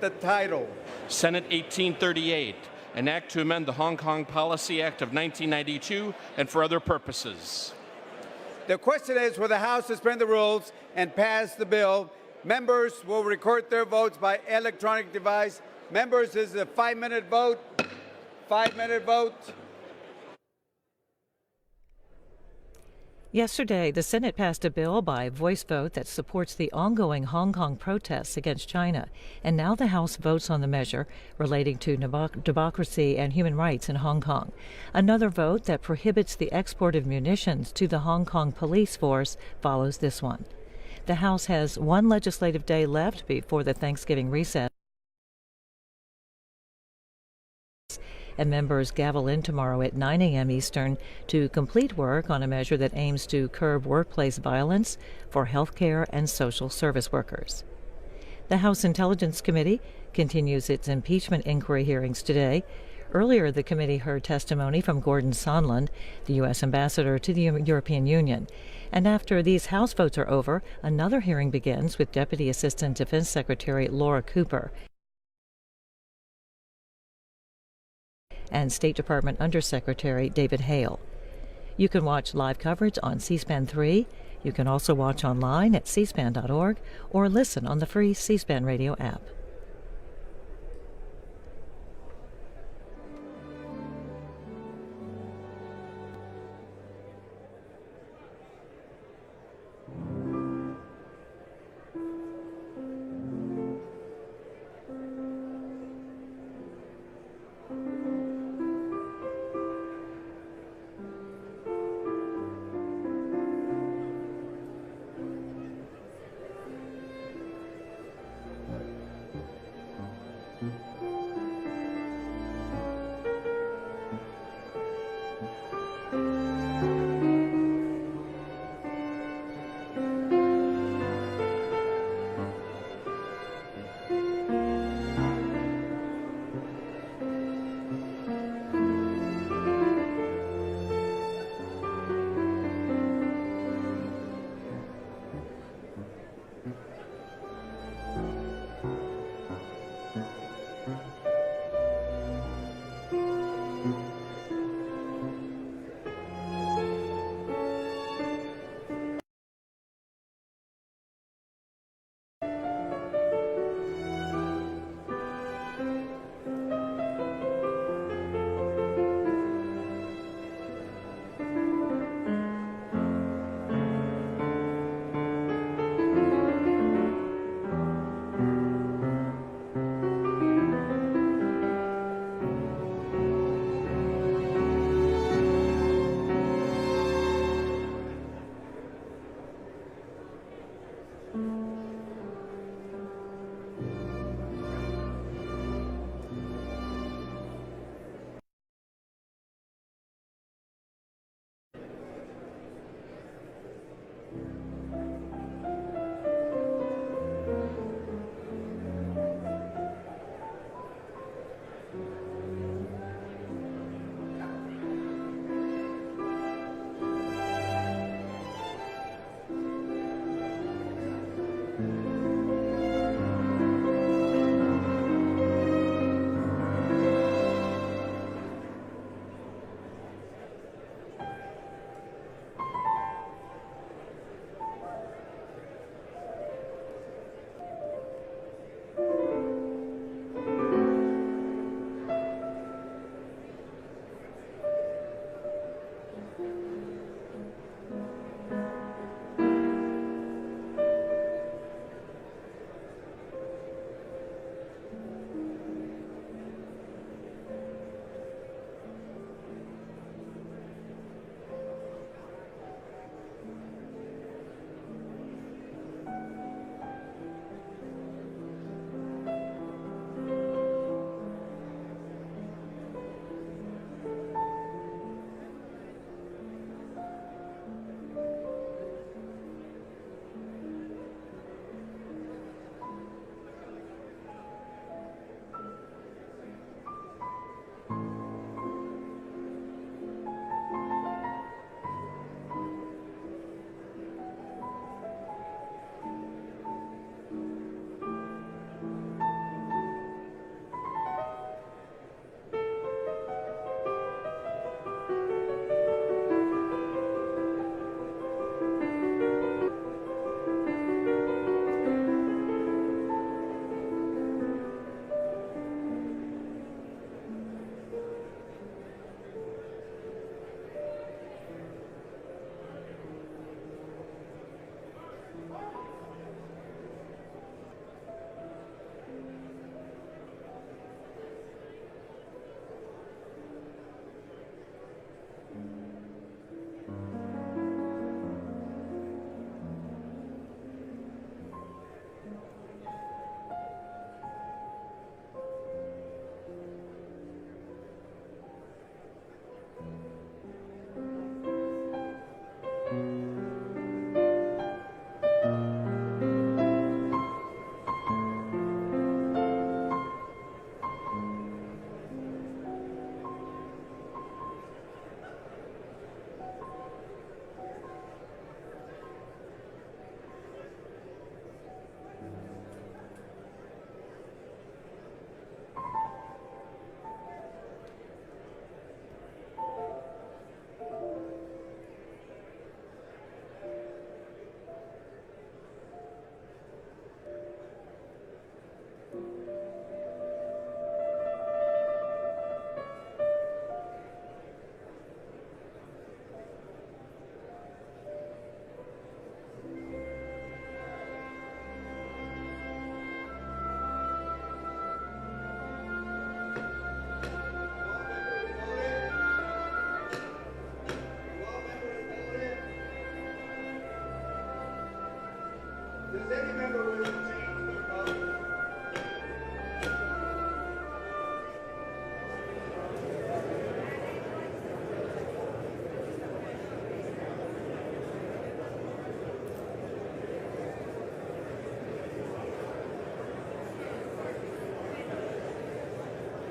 the title. Senate 1838, an act to amend the Hong Kong Policy Act of 1992 and for other purposes. The question is, will the House suspend the rules and pass the bill? Members will record their votes by electronic device. Members, this is a 5-minute vote. 5-minute vote. Yesterday, the Senate passed a bill by voice vote that supports the ongoing Hong Kong protests against China. And now the House votes on the measure relating to democracy and human rights in Hong Kong. Another vote that prohibits the export of munitions to the Hong Kong police force follows this one. The House has one legislative day left before the Thanksgiving recess, and members gavel in tomorrow at 9 a.m. Eastern to complete work on a measure that aims to curb workplace violence for healthcare and social service workers. The House Intelligence Committee continues its impeachment inquiry hearings today. Earlier, the committee heard testimony from Gordon Sondland, the U.S. ambassador to the European Union. And after these House votes are over, another hearing begins with Deputy Assistant Defense Secretary Laura Cooper and State Department Undersecretary David Hale. You can watch live coverage on C-SPAN 3. You can also watch online at cspan.org or listen on the free C-SPAN radio app.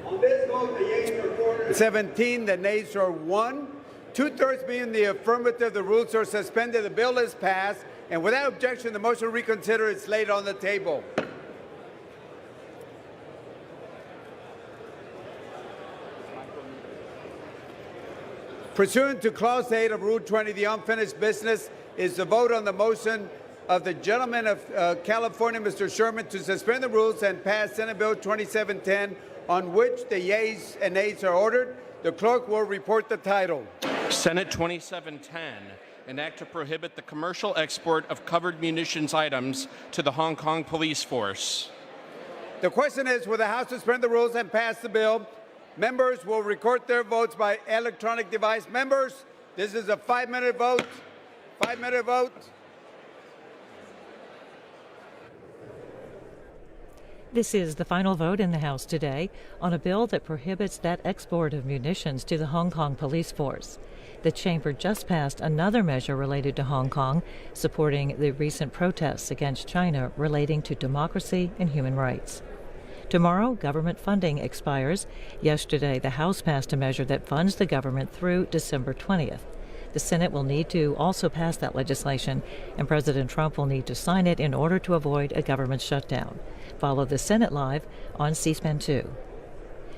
On this vote, the yeas are 417, the nays are 1. Two-thirds being the affirmative, the rules are suspended, the bill is passed, and without objection, the motion to reconsider is laid on the table. Pursuant to Clause 8 of Rule 20, the unfinished business is the vote on the motion of the gentleman of California, Mr. Sherman, to suspend the rules and pass Senate Bill 2710, on which the yeas and nays are ordered. The clerk will report the title. Senate 2710, an act to prohibit the commercial export of covered munitions items to the Hong Kong police force. The question is, will the House suspend the rules and pass the bill? Members will record their votes by electronic device. Members, this is a 5-minute vote. 5-minute vote. This is the final vote in the House today on a bill that prohibits that export of munitions to the Hong Kong police force. The chamber just passed another measure related to Hong Kong, supporting the recent protests against China relating to democracy and human rights. Tomorrow, government funding expires. Yesterday, the House passed a measure that funds the government through December 20th. The Senate will need to also pass that legislation, and President Trump will need to sign it in order to avoid a government shutdown. Follow the Senate live on C-SPAN 2.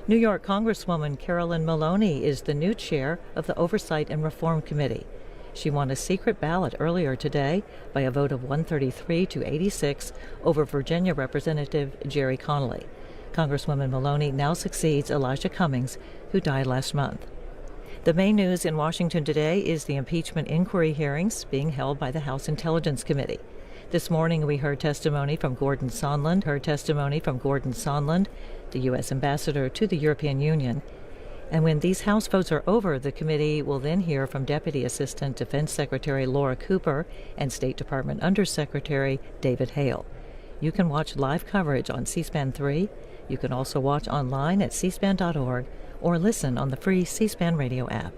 New York Congresswoman Carolyn Maloney is the new chair of the Oversight and Reform Committee. She won a secret ballot earlier today by a vote of 133 to 86 over Virginia Representative Jerry Connolly. Congresswoman Maloney now succeeds Elijah Cummings, who died last month. The main news in Washington today is the impeachment inquiry hearings being held by the House Intelligence Committee. This morning we heard testimony from Gordon Sondland, the U.S. ambassador to the European Union. And when these House votes are over, the committee will then hear from Deputy Assistant Defense Secretary Laura Cooper and State Department Undersecretary David Hale. You can watch live coverage on C-SPAN 3. You can also watch online at cspan.org or listen on the free C-SPAN radio app.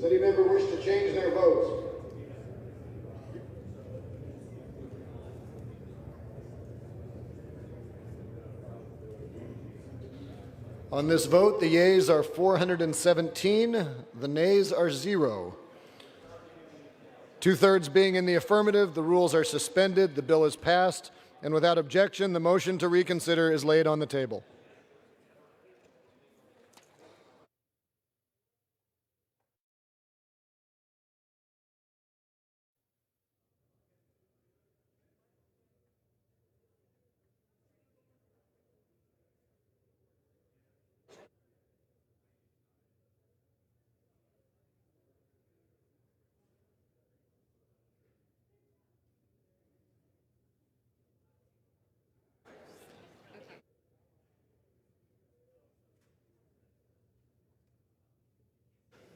Does any member wish to change their votes? On this vote, the yeas are 417, the nays are 0. Two-thirds being in the affirmative, the rules are suspended, the bill is passed, and without objection, the motion to reconsider is laid on the table.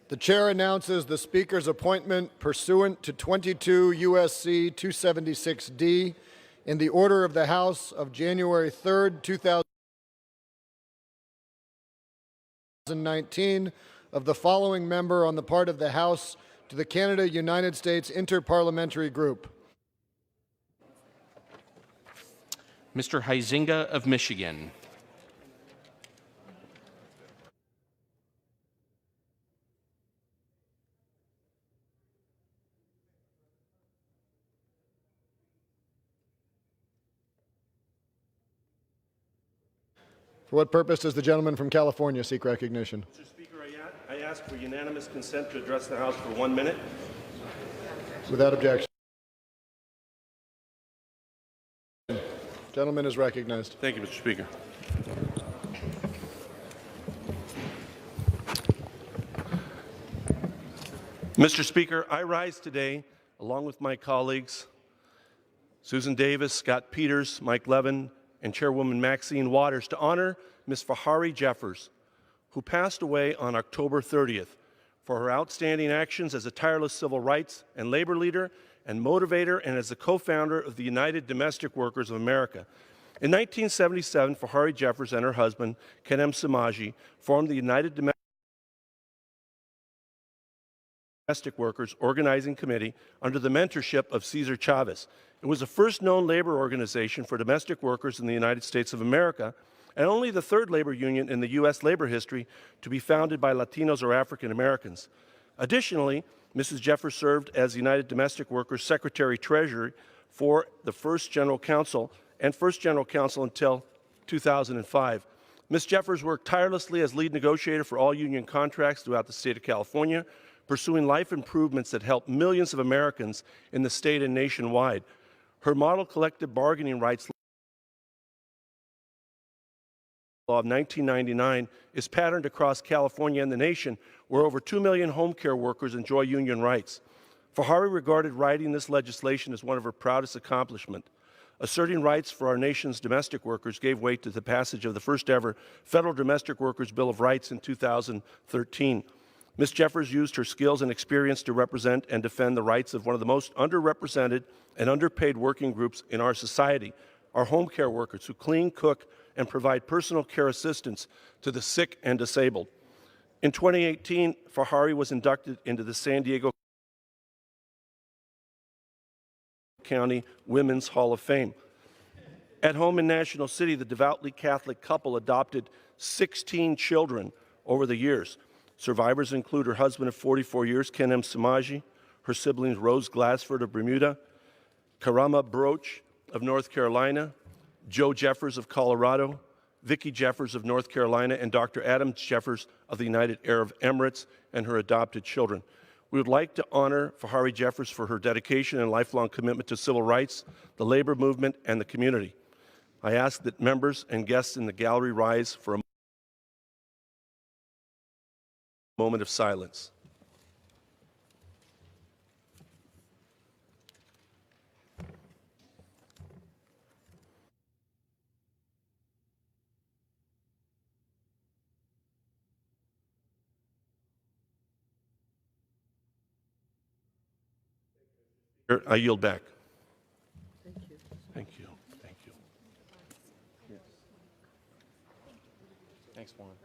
The chair announces the Speaker's appointment pursuant to 22 U.S.C. 276D in the order of the House of January 3rd, 2019 of the following member on the part of the House to the Canada-United States Interparliamentary Group. Mr. Huizenga of Michigan. For what purpose does the gentleman from California seek recognition? Mr. Speaker, I ask for unanimous consent to address the House for 1 minute. Without objection. Gentleman is recognized. Thank you, Mr. Speaker. Mr. Speaker, I rise today, along with my colleagues, Susan Davis, Scott Peters, Mike Levin, and Chairwoman Maxine Waters, to honor Ms. Fahari Jeffers, who passed away on October 30th, for her outstanding actions as a tireless civil rights and labor leader and motivator, and as the co-founder of the United Domestic Workers of America. In 1977, Fahari Jeffers and her husband, Ken M. Samaji, formed the United Domestic Workers Organizing Committee under the mentorship of Cesar Chavez. It was the first known labor organization for domestic workers in the United States of America, and only the third labor union in the U.S. labor history to be founded by Latinos or African Americans. Additionally, Mrs. Jeffers served as United Domestic Workers Secretary-Treasurer for the First General Counsel and First General Counsel until 2005. Ms. Jeffers worked tirelessly as lead negotiator for all union contracts throughout the state of California, pursuing life improvements that helped millions of Americans in the state and nationwide. Her model collective bargaining rights law of 1999 is patterned across California and the nation, where over 2 million home care workers enjoy union rights. Fahari regarded writing this legislation as one of her proudest accomplishments. Asserting rights for our nation's domestic workers gave way to the passage of the first ever Federal Domestic Workers Bill of Rights in 2013. Ms. Jeffers used her skills and experience to represent and defend the rights of one of the most underrepresented and underpaid working groups in our society, our home care workers who clean, cook, and provide personal care assistance to the sick and disabled. In 2018, Fahari was inducted into the San Diego County Women's Hall of Fame. At home in National City, the devoutly Catholic couple adopted 16 children over the years. Survivors include her husband of 44 years, Ken M. Samaji, her siblings Rose Glassford of Bermuda, Karama Broach of North Carolina, Joe Jeffers of Colorado, Vicki Jeffers of North Carolina, and Dr. Adam Jeffers of the United Arab Emirates, and her adopted children. We would like to honor Fahari Jeffers for her dedication and lifelong commitment to civil rights, the labor movement, and the community. I ask that members and guests in the gallery rise for a moment of silence. I yield back. Thank you. Thank you. Thank you. Yes. Thanks, Warren.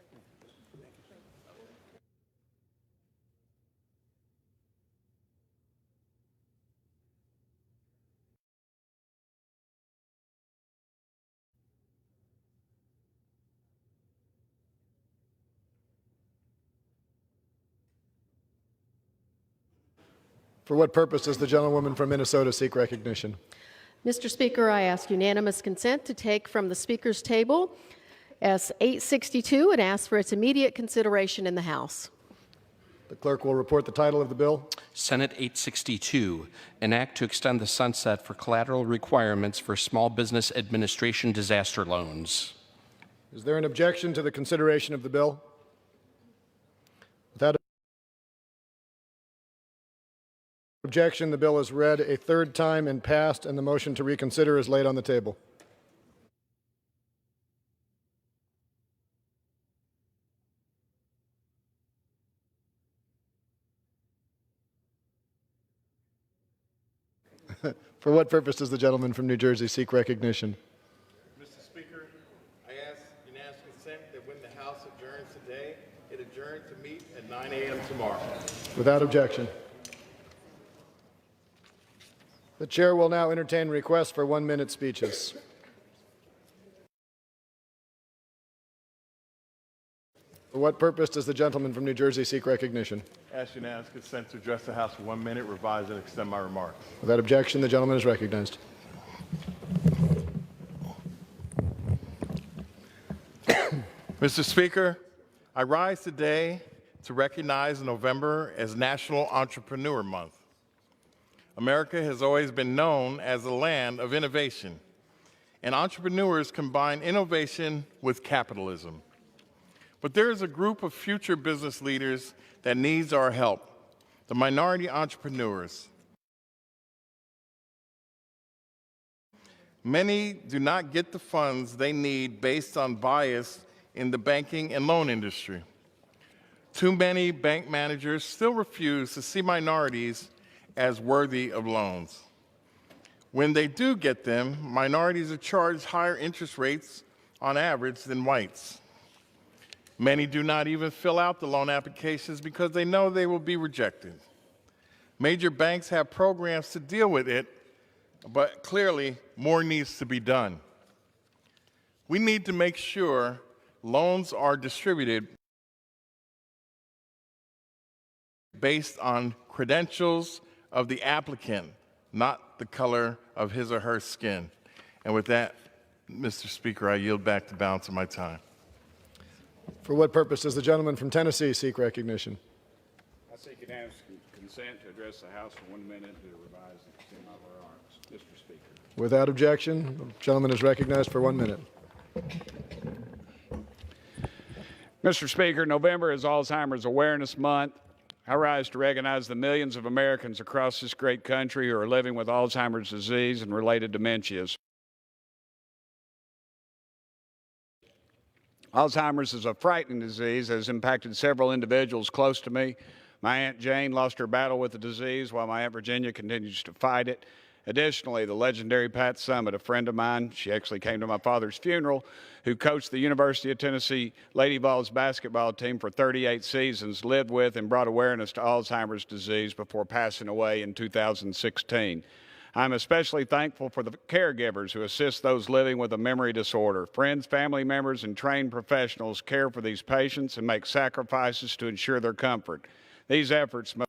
For what purpose does the gentlewoman from Minnesota seek recognition? Mr. Speaker, I ask unanimous consent to take from the Speaker's table S 862 and ask for its immediate consideration in the House. The clerk will report the title of the bill. Senate 862, an act to extend the sunset for collateral requirements for Small Business Administration disaster loans. Is there an objection to the consideration of the bill? Without objection, the bill is read a third time and passed, and the motion to reconsider is laid on the table. For what purpose does the gentleman from New Jersey seek recognition? Mr. Speaker, I ask unanimous consent that when the House adjourns today, it adjourns to meet at 9 a.m. tomorrow. Without objection. The chair will now entertain requests for 1-minute speeches. For what purpose does the gentleman from New Jersey seek recognition? Ask unanimous consent to address the House for 1 minute, revise and extend my remarks. Without objection, the gentleman is recognized. Mr. Speaker, I rise today to recognize November as National Entrepreneur Month. America has always been known as a land of innovation, and entrepreneurs combine innovation with capitalism. But there is a group of future business leaders that needs our help, the minority entrepreneurs. Many do not get the funds they need based on bias in the banking and loan industry. Too many bank managers still refuse to see minorities as worthy of loans. When they do get them, minorities are charged higher interest rates on average than whites. Many do not even fill out the loan applications because they know they will be rejected. Major banks have programs to deal with it, but clearly more needs to be done. We need to make sure loans are distributed based on credentials of the applicant, not the color of his or her skin. And with that, Mr. Speaker, I yield back the balance of my time. For what purpose does the gentleman from Tennessee seek recognition? I seek unanimous consent to address the House for 1 minute to revise and extend my remarks. Mr. Speaker. Without objection, the gentleman is recognized for 1 minute. Mr. Speaker, November is Alzheimer's Awareness Month. I rise to recognize the millions of Americans across this great country who are living with Alzheimer's disease and related dementias. Alzheimer's is a frightening disease that has impacted several individuals close to me. My Aunt Jane lost her battle with the disease while my Aunt Virginia continues to fight it. Additionally, the legendary Pat Summitt, a friend of mine, she actually came to my father's funeral, who coached the University of Tennessee Lady Vols basketball team for 38 seasons, lived with and brought awareness to Alzheimer's disease before passing away in 2016. I'm especially thankful for the caregivers who assist those living with a memory disorder. Friends, family members, and trained professionals care for these patients and make sacrifices to ensure their comfort. These efforts must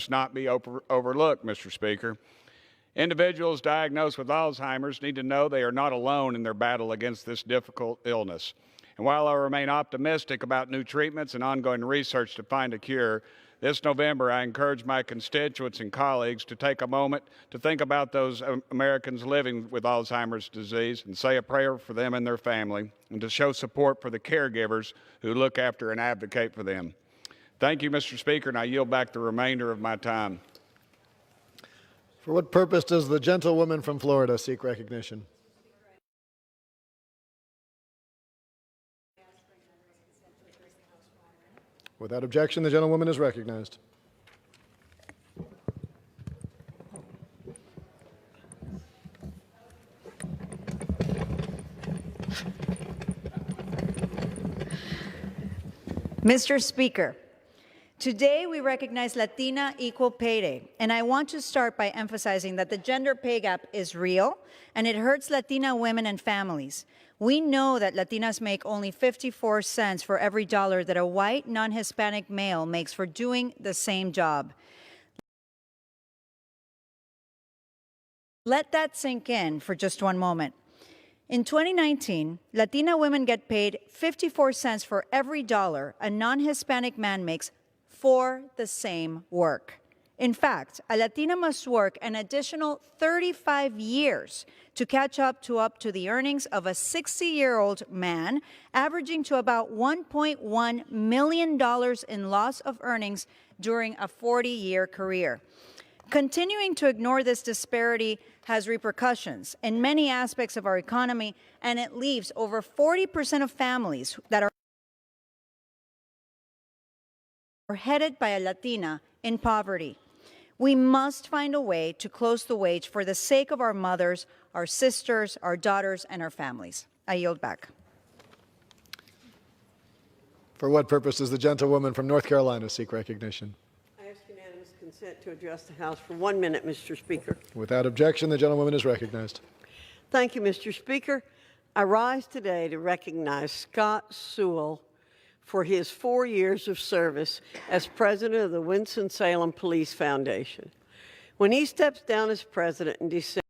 not be overlooked, Mr. Speaker. Individuals diagnosed with Alzheimer's need to know they are not alone in their battle against this difficult illness. And while I remain optimistic about new treatments and ongoing research to find a cure, this November I encourage my constituents and colleagues to take a moment to think about those Americans living with Alzheimer's disease and say a prayer for them and their family, and to show support for the caregivers who look after and advocate for them. Thank you, Mr. Speaker, and I yield back the remainder of my time. For what purpose does the gentlewoman from Florida seek recognition? Without objection, the gentlewoman is recognized. Mr. Speaker, Today, we recognize Latina Equal Pay Day, and I want to start by emphasizing that the gender pay gap is real, and it hurts Latina women and families. We know that Latinas make only 54 cents for every dollar that a white, non-Hispanic male makes for doing the same job. Let that sink in for just one moment. In 2019, Latina women get paid 54 cents for every dollar a non-Hispanic man makes for the same work. In fact, a Latina must work an additional 35 years to catch up to the earnings of a 60-year-old man, averaging to about $1.1 million in loss of earnings during a 40-year career. Continuing to ignore this disparity has repercussions in many aspects of our economy, and it leaves over 40% of families that are headed by a Latina in poverty. We must find a way to close the wage for the sake of our mothers, our sisters, our daughters, and our families. I yield back. For what purpose does the gentlewoman from North Carolina seek recognition? I ask unanimous consent to address the House for 1 minute, Mr. Speaker. Without objection, the gentlewoman is recognized. Thank you, Mr. Speaker. I rise today to recognize Scott Sewell for his 4 years of service as president of the Winston-Salem Police Foundation. When he steps down as president in December,